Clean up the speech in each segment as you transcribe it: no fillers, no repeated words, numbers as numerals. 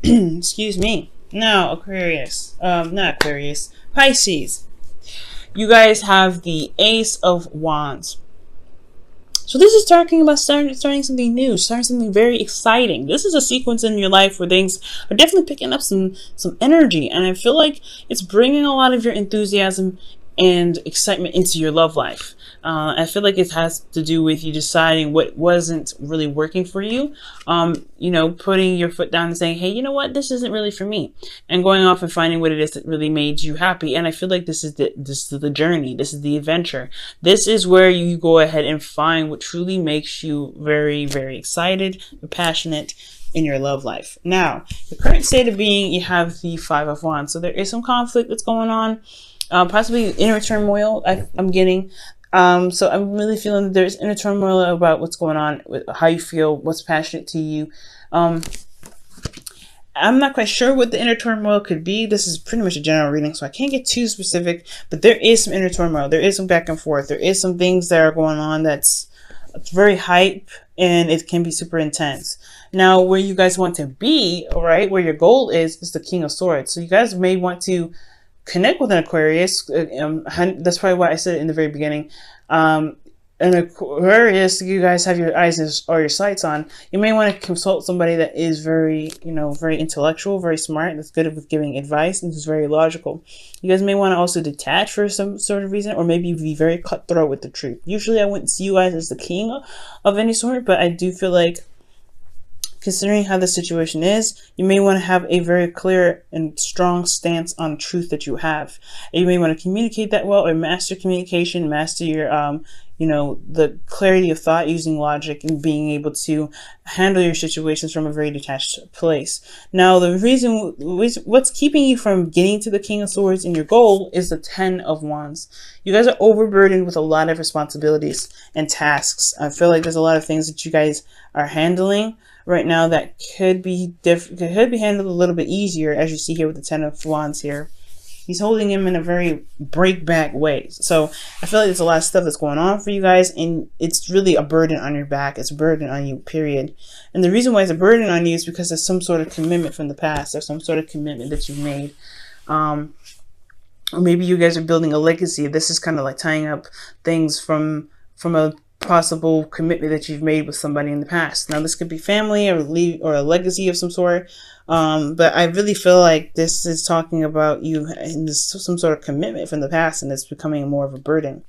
Excuse me. Now, Aquarius. Not Aquarius. Pisces. You guys have the Ace of Wands. So this is talking about starting something new, starting something very exciting. This is a sequence in your life where things are definitely picking up some energy, and I feel like it's bringing a lot of your enthusiasm and excitement into your love life. I feel like it has to do with you deciding what wasn't really working for you. Putting your foot down and saying, hey, you know what, this isn't really for me, and going off and finding what it is that really made you happy. And I feel like this is the journey. This is the adventure. This is where you go ahead and find what truly makes you very, very excited, passionate in your love life. Now, the current state of being, you have the Five of Wands. So there is some conflict that's going on. Possibly inner turmoil I'm getting. So I'm really feeling that there's inner turmoil about what's going on, with how you feel, what's passionate to you. I'm not quite sure what the inner turmoil could be. This is pretty much a general reading, so I can't get too specific, but there is some inner turmoil. There is some back and forth. There is some things that are going on it's very hype, and it can be super intense. Now, where you guys want to be, all right, where your goal is the King of Swords. So you guys may want to connect with an Aquarius. That's probably why I said it in the very beginning. An Aquarius, you guys have your eyes or your sights on. You may want to consult somebody that is very, very intellectual, very smart, that's good with giving advice, and is very logical. You guys may want to also detach for some sort of reason, or maybe be very cutthroat with the truth. Usually I wouldn't see you guys as the king of any sort, but I do feel like, considering how the situation is, you may want to have a very clear and strong stance on truth that you have. And you may want to communicate that well, or master communication, master your, the clarity of thought, using logic and being able to handle your situations from a very detached place. Now, the reason, what's keeping you from getting to the King of Swords in your goal is the Ten of Wands. You guys are overburdened with a lot of responsibilities and tasks. I feel like there's a lot of things that you guys are handling right now that could be handled a little bit easier, as you see here with the Ten of Wands here. He's holding him in a very break-back way. So I feel like there's a lot of stuff that's going on for you guys, and it's really a burden on your back. It's a burden on you, period. And the reason why it's a burden on you is because there's some sort of commitment from the past. There's some sort of commitment that you've made. Or maybe you guys are building a legacy. This is kind of like tying up things from a possible commitment that you've made with somebody in the past. Now, this could be family or a legacy of some sort. But I really feel like this is talking about you and some sort of commitment from the past, and it's becoming more of a burden.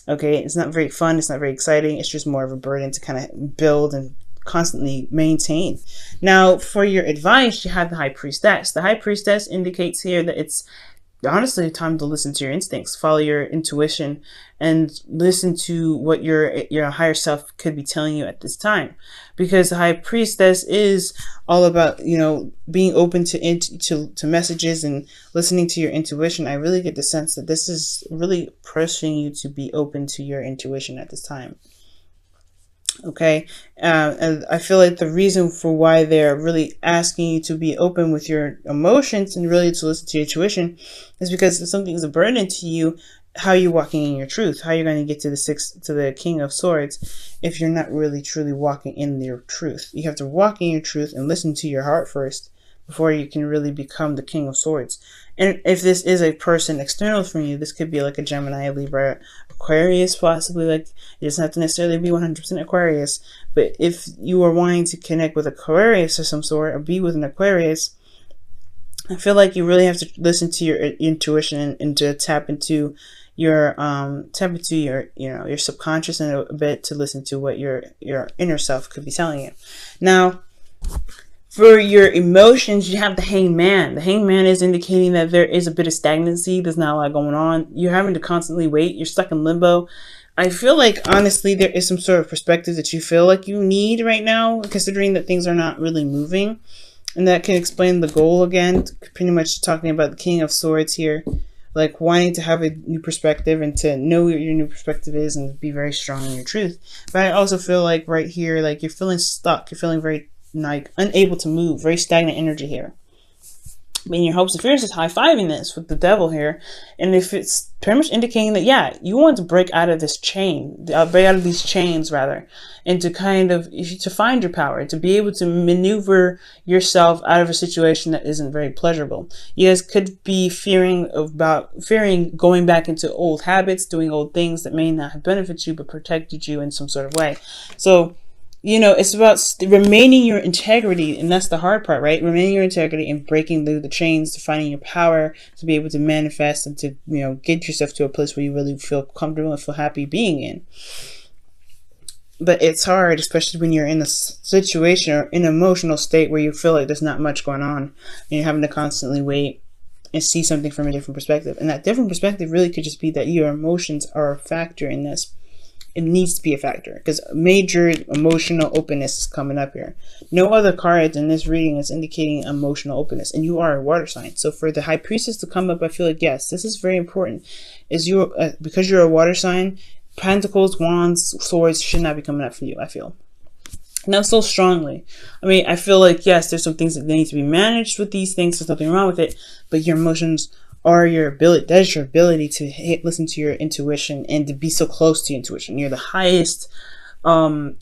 Okay, it's not very fun. It's not very exciting. It's just more of a burden to kind of build and constantly maintain. Now, for your advice, you have the High Priestess. The High Priestess indicates here that it's honestly time to listen to your instincts, follow your intuition, and listen to what your higher self could be telling you at this time. Because the High Priestess is all about, being open to messages and listening to your intuition. I really get the sense that this is really pushing you to be open to your intuition at this time. Okay, and I feel like the reason for why they're really asking you to be open with your emotions and really to listen to your intuition is because if something is a burden to you, how are you walking in your truth? How are you going to get to the King of Swords if you're not really truly walking in your truth? You have to walk in your truth and listen to your heart first before you can really become the King of Swords. And if this is a person external from you, this could be like a Gemini, Libra, Aquarius, possibly. Like, it doesn't have to necessarily be 100% Aquarius. But if you are wanting to connect with Aquarius of some sort, or be with an Aquarius, I feel like you really have to listen to your intuition and to tap into your your subconscious in a bit, to listen to what your inner self could be telling you. Now, for your emotions, you have the Hangman. The Hangman is indicating that there is a bit of stagnancy. There's not a lot going on. You're having to constantly wait. You're stuck in limbo. I feel like, honestly, there is some sort of perspective that you feel like you need right now, considering that things are not really moving. And that can explain the goal again, pretty much talking about the King of Swords here. Like, wanting to have a new perspective and to know what your new perspective is and be very strong in your truth. But I also feel like right here, like, you're feeling stuck. You're feeling very, like, unable to move. Very stagnant energy here. in your hopes and fears is high-fiving this with the devil here. And if it's pretty much indicating that, yeah, you want to break out of this chain, break out of these chains rather, and to kind of, to find your power, to be able to maneuver yourself out of a situation that isn't very pleasurable. You guys could be fearing going back into old habits, doing old things that may not have benefited you, but protected you in some sort of way. So, you know, it's about remaining your integrity, and that's the hard part, right? Remaining your integrity and breaking through the chains to finding your power, to be able to manifest and to, you know, get yourself to a place where you really feel comfortable and feel happy being in. But it's hard, especially when you're in a situation or in an emotional state where you feel like there's not much going on, and you're having to constantly wait and see something from a different perspective. And that different perspective really could just be that your emotions are a factor in this. It needs to be a factor because major emotional openness is coming up here. No other cards in this reading is indicating emotional openness, and you are a water sign. So for the High Priestess to come up, I feel like, yes, this is very important. Is you because you're a water sign, Pentacles, Wands, Swords should not be coming up for you, I feel. Not so strongly. I mean, I feel like, yes, there's some things that need to be managed with these things. There's nothing wrong with it, but your emotions are your ability. That is your ability to listen to your intuition and to be so close to your intuition. You're the highest sign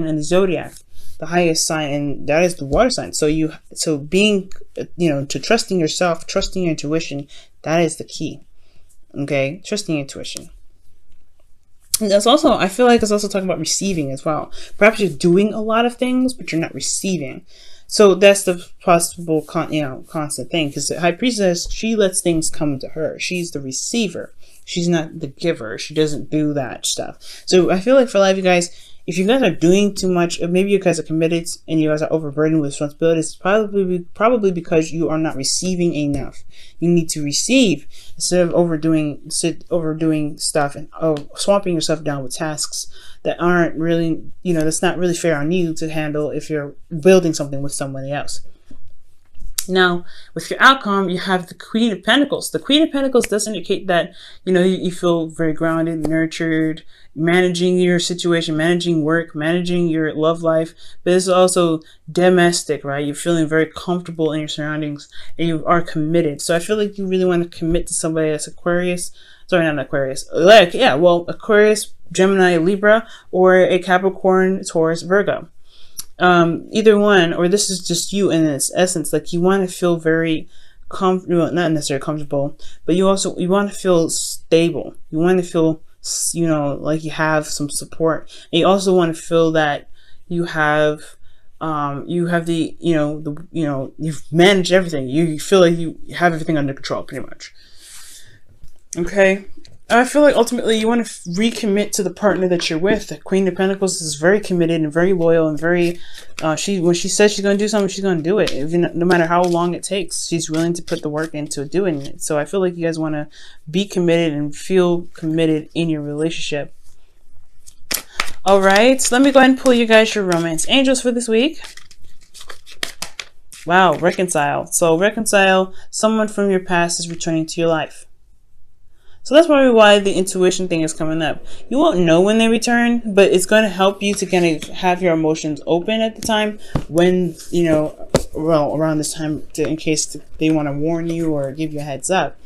in the zodiac, the highest sign, and that is the water sign. So being, you know, to trusting yourself, trusting your intuition, that is the key. Okay, trusting your intuition. And that's also, I feel like it's also talking about receiving as well. Perhaps you're doing a lot of things, but you're not receiving. So that's the possible, constant thing. Because the High Priestess, she lets things come to her. She's the receiver. She's not the giver. She doesn't do that stuff. So I feel like for a lot of you guys, if you guys are doing too much, or maybe you guys are committed and you guys are overburdened with responsibilities, probably because you are not receiving enough. You need to receive instead of overdoing stuff and swamping yourself down with tasks that aren't really, you know, that's not really fair on you to handle if you're building something with somebody else. Now, with your outcome, you have the Queen of Pentacles. The Queen of Pentacles does indicate that, you know, you feel very grounded, nurtured, managing your situation, managing work, managing your love life. But it's also domestic, right? You're feeling very comfortable in your surroundings and you are committed. So I feel like you really want to commit to somebody that's Aquarius. Sorry, not Aquarius. Aquarius, Gemini, Libra, or a Capricorn, Taurus, Virgo. Either one, or this is just you in its essence. Like, you want to feel very comfortable, not necessarily comfortable, but you want to feel stable. You want to feel, you know, like you have some support. And you also want to feel that you have you've managed everything. You feel like you have everything under control, pretty much. Okay. I feel like ultimately you want to recommit to the partner that you're with. The Queen of Pentacles is very committed and very loyal and very, when she says she's going to do something, she's going to do it. No matter how long it takes, she's willing to put the work into doing it. So I feel like you guys want to be committed and feel committed in your relationship. All right, so let me go ahead and pull you guys your romance angels for this week. Wow, reconcile. So reconcile, someone from your past is returning to your life. So that's probably why the intuition thing is coming up. You won't know when they return, but it's going to help you to kind of have your emotions open at the time when, you know, well, around this time, in case they want to warn you or give you a heads up.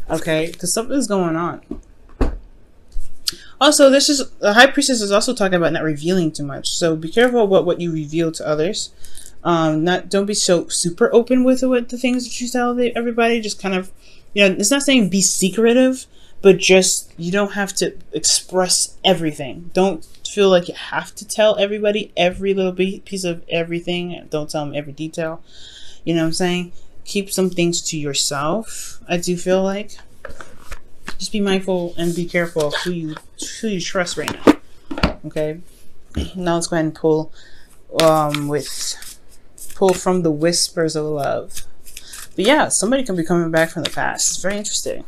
Okay, because something's going on. Also, the High Priestess is also talking about not revealing too much. So be careful about what you reveal to others. Don't be so super open with the things that you tell everybody. Just kind of, you know, it's not saying be secretive, but just, you don't have to express everything. Don't feel like you have to tell everybody every little piece of everything. Don't tell them every detail. You know what I'm saying? Keep some things to yourself, I do feel like. Just be mindful and be careful of who you trust right now. Okay? Now let's go ahead and pull from the Whispers of Love. But yeah, somebody can be coming back from the past. It's very interesting.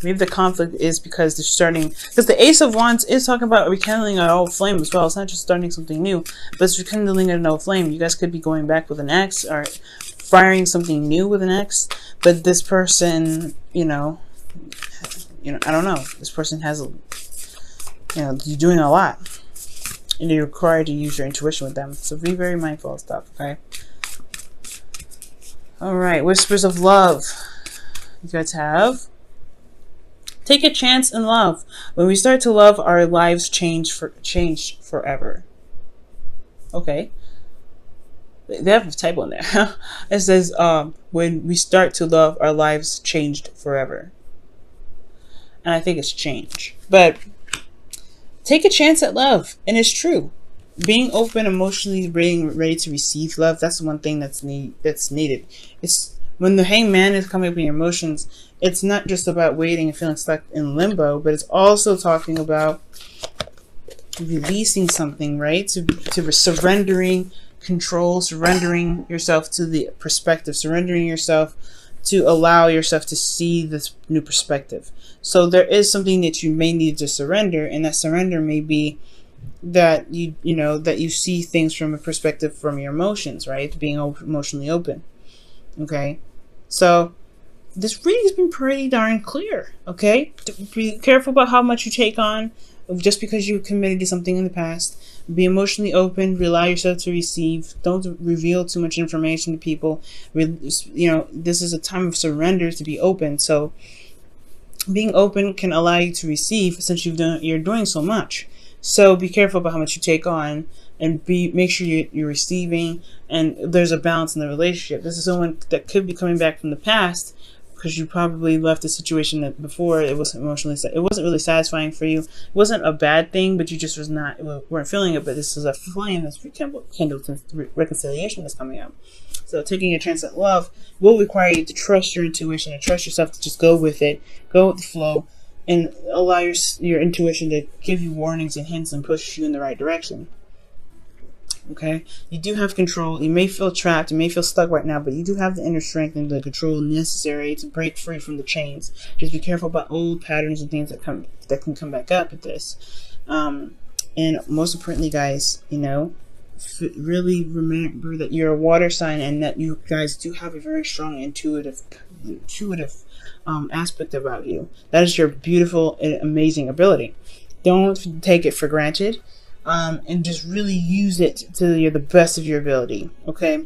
Maybe the conflict is because they're starting, because the Ace of Wands is talking about rekindling an old flame as well. It's not just starting something new, but it's rekindling an old flame. You guys could be going back with an ex or firing something new with an ex. But this person, you know, I don't know. This person has, you're doing a lot, and you're required to use your intuition with them. So be very mindful of stuff. Okay. All right, whispers of love. You guys have, take a chance in love. When we start to love, our lives change forever. Okay. They have a typo in there. It says, when we start to love, our lives changed forever. And I think it's change. But take a chance at love. And it's true. Being open, emotionally ready to receive love, that's the one thing that's needed. It's when the hangman is coming up in your emotions, it's not just about waiting and feeling stuck in limbo, but it's also talking about releasing something, right? To surrendering control, surrendering yourself to the perspective, surrendering yourself to allow yourself to see this new perspective. So there is something that you may need to surrender, and that surrender may be that that you see things from a perspective from your emotions, right? Being emotionally open. Okay, so this reading has been pretty darn clear. Okay, be careful about how much you take on just because you committed to something in the past. Be emotionally open. Allow yourself to receive. Don't reveal too much information to people. This is a time of surrender, to be open. So being open can allow you to receive, since you're doing so much. So be careful about how much you take on, and make sure you're receiving, and there's a balance in the relationship. This is someone that could be coming back from the past, because you probably left a situation that before it wasn't really satisfying for you. It wasn't a bad thing, but you just weren't feeling it. But this is a flame that's rekindled since reconciliation is coming up. So taking a chance at love will require you to trust your intuition and trust yourself to just go with it, go with the flow, and allow your intuition to give you warnings and hints and push you in the right direction. Okay, you do have control. You may feel trapped, you may feel stuck right now, but you do have the inner strength and the control necessary to break free from the chains. Just be careful about old patterns and things that can come back up with this. And most importantly, guys, really remember that you're a water sign, and that you guys do have a very strong intuitive aspect about you. That is your beautiful and amazing ability. Don't take it for granted. And just really use it to the best of your ability. Okay,